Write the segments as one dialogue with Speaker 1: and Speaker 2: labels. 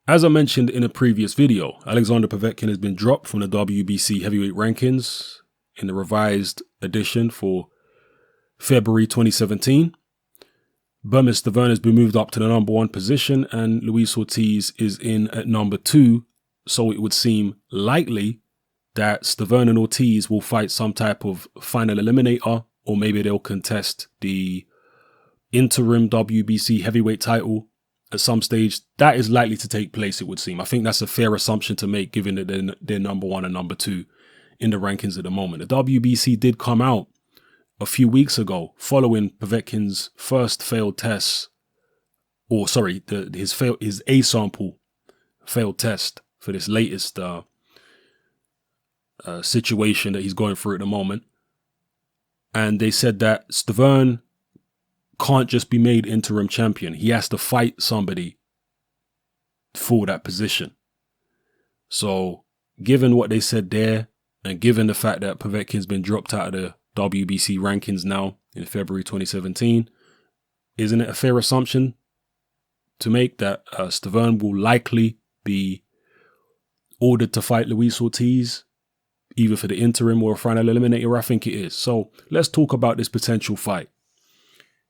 Speaker 1: As I mentioned in a previous video, Alexander Povetkin has been dropped from the WBC heavyweight rankings in the revised edition for February 2017. Bermane Stiverne has been moved up to the number 1 position and Luis Ortiz is in at number 2. So it would seem likely that Stiverne and Ortiz will fight some type of final eliminator, or maybe they'll contest the interim WBC heavyweight title at some stage. That is likely to take place, it would seem. I think that's a fair assumption to make, given that they're number 1 and number 2 in the rankings at the moment. The WBC did come out a few weeks ago following Povetkin's first failed test, or sorry, his A sample failed test for this latest situation that he's going through at the moment. And they said that Stiverne can't just be made interim champion. He has to fight somebody for that position. So given what they said there, and given the fact that Povetkin's been dropped out of the WBC rankings now in February 2017, isn't it a fair assumption to make that Stiverne will likely be ordered to fight Luis Ortiz, either for the interim or a final eliminator? I think it is. So let's talk about this potential fight.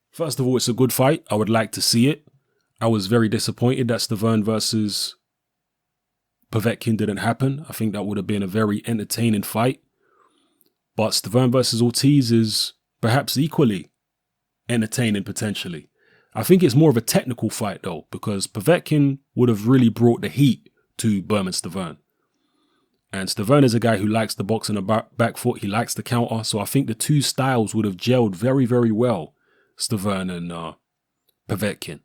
Speaker 1: First of all, it's a good fight. I would like to see it. I was very disappointed that Stiverne versus Povetkin didn't happen. I think that would have been a very entertaining fight. But Stiverne versus Ortiz is perhaps equally entertaining potentially. I think it's more of a technical fight though, because Povetkin would have really brought the heat to Bermane Stiverne. And Stiverne is a guy who likes to box in the back foot. He likes the counter. So I think the two styles would have gelled very, very well, Stiverne and Povetkin.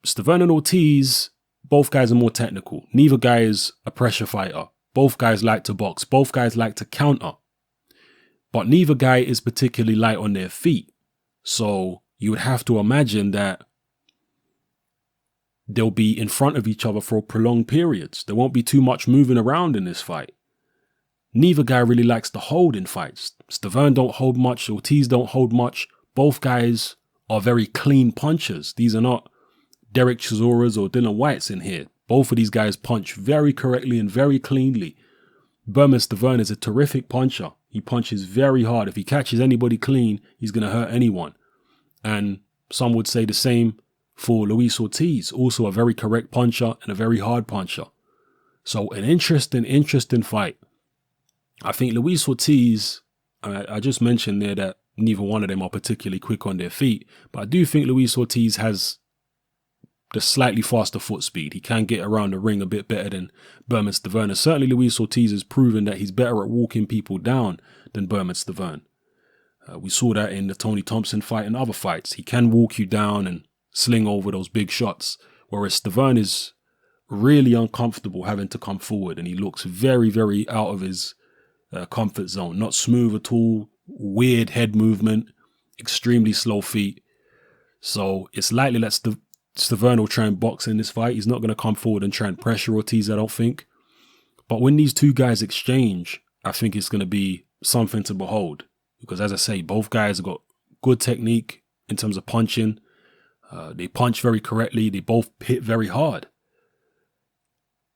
Speaker 1: Stiverne and Ortiz, both guys are more technical. Neither guy is a pressure fighter. Both guys like to box. Both guys like to counter. But neither guy is particularly light on their feet. So you would have to imagine that they'll be in front of each other for prolonged periods. There won't be too much moving around in this fight. Neither guy really likes to hold in fights. Stiverne don't hold much. Ortiz don't hold much. Both guys are very clean punchers. These are not Derek Chisoras or Dylan Whites in here. Both of these guys punch very correctly and very cleanly. Bermane Stiverne is a terrific puncher. He punches very hard. If he catches anybody clean, he's going to hurt anyone. And some would say the same for Luis Ortiz, also a very correct puncher and a very hard puncher. So an interesting fight. I think Luis Ortiz, I just mentioned there that neither one of them are particularly quick on their feet, but I do think Luis Ortiz has the slightly faster foot speed. He can get around the ring a bit better than Bermane Stiverne. Certainly Luis Ortiz has proven that he's better at walking people down than Bermane Stiverne. We saw that in the Tony Thompson fight and other fights. He can walk you down and sling over those big shots, whereas Stiverne is really uncomfortable having to come forward, and he looks very, very out of his comfort zone. Not smooth at all, weird head movement, extremely slow feet. So it's likely that Stiverne will try and box in this fight. He's not going to come forward and try and pressure Ortiz, I don't think. But when these two guys exchange, I think it's going to be something to behold. Because as I say, both guys have got good technique in terms of punching. They punch very correctly. They both hit very hard.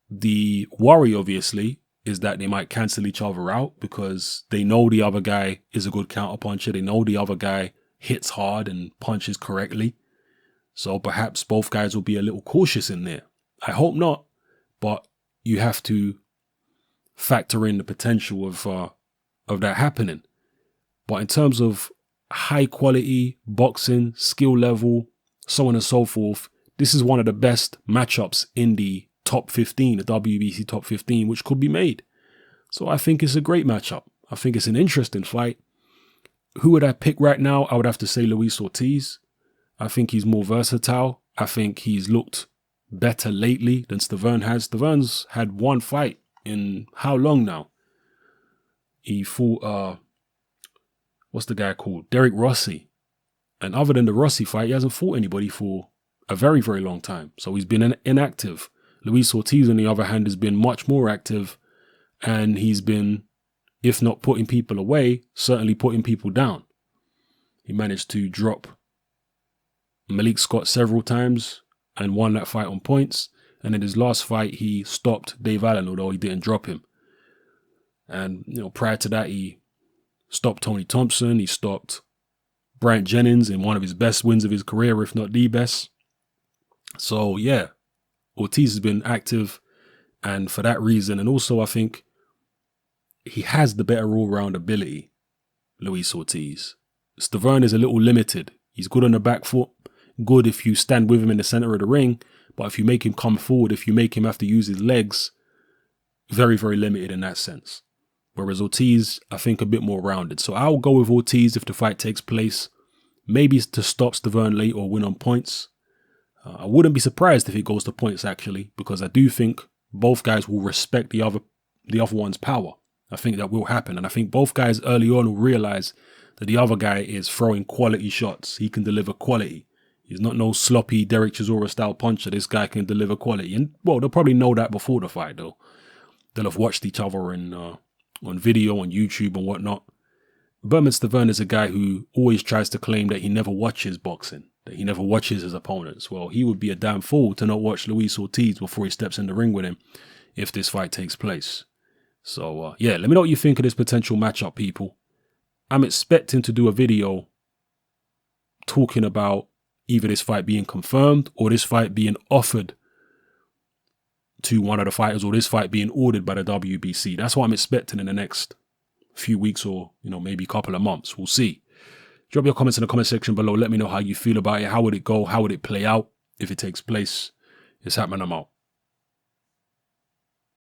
Speaker 1: The worry, obviously, is that they might cancel each other out because they know the other guy is a good counter puncher. They know the other guy hits hard and punches correctly. So perhaps both guys will be a little cautious in there. I hope not, but you have to factor in the potential of that happening. But in terms of high quality boxing, skill level, so on and so forth, this is one of the best matchups in the top 15, the WBC top 15, which could be made. So I think it's a great matchup. I think it's an interesting fight. Who would I pick right now? I would have to say Luis Ortiz. I think he's more versatile. I think he's looked better lately than Stiverne has. Stiverne's had one fight in how long now? He fought, what's the guy called? Derek Rossi. And other than the Rossi fight, he hasn't fought anybody for a very, very long time. So he's been inactive. Luis Ortiz, on the other hand, has been much more active. And he's been, if not putting people away, certainly putting people down. He managed to drop Malik Scott several times and won that fight on points. And in his last fight, he stopped Dave Allen, although he didn't drop him. And, prior to that, he stopped Tony Thompson. He stopped Bryant Jennings in one of his best wins of his career, if not the best. So, yeah, Ortiz has been active. And for that reason, and also I think he has the better all-round ability, Luis Ortiz. Stiverne is a little limited. He's good on the back foot, good if you stand with him in the center of the ring, but if you make him come forward, if you make him have to use his legs, very, very limited in that sense. Whereas Ortiz, I think, a bit more rounded. So I'll go with Ortiz if the fight takes place, maybe to stop Stiverne late or win on points. I wouldn't be surprised if it goes to points, actually, because I do think both guys will respect the other one's power. I think that will happen. And I think both guys early on will realize that the other guy is throwing quality shots. He can deliver quality. He's not no sloppy Derek Chisora style puncher. This guy can deliver quality. And, well, they'll probably know that before the fight, though. They'll have watched each other on video, on YouTube and whatnot. Bermane Stiverne is a guy who always tries to claim that he never watches boxing, that he never watches his opponents. Well, he would be a damn fool to not watch Luis Ortiz before he steps in the ring with him if this fight takes place. So, yeah, let me know what you think of this potential matchup, people. I'm expecting to do a video talking about either this fight being confirmed or this fight being offered to one of the fighters or this fight being ordered by the WBC. That's what I'm expecting in the next few weeks or, maybe a couple of months. We'll see. Drop your comments in the comment section below. Let me know how you feel about it. How would it go? How would it play out if it takes place? It's happening. I'm out.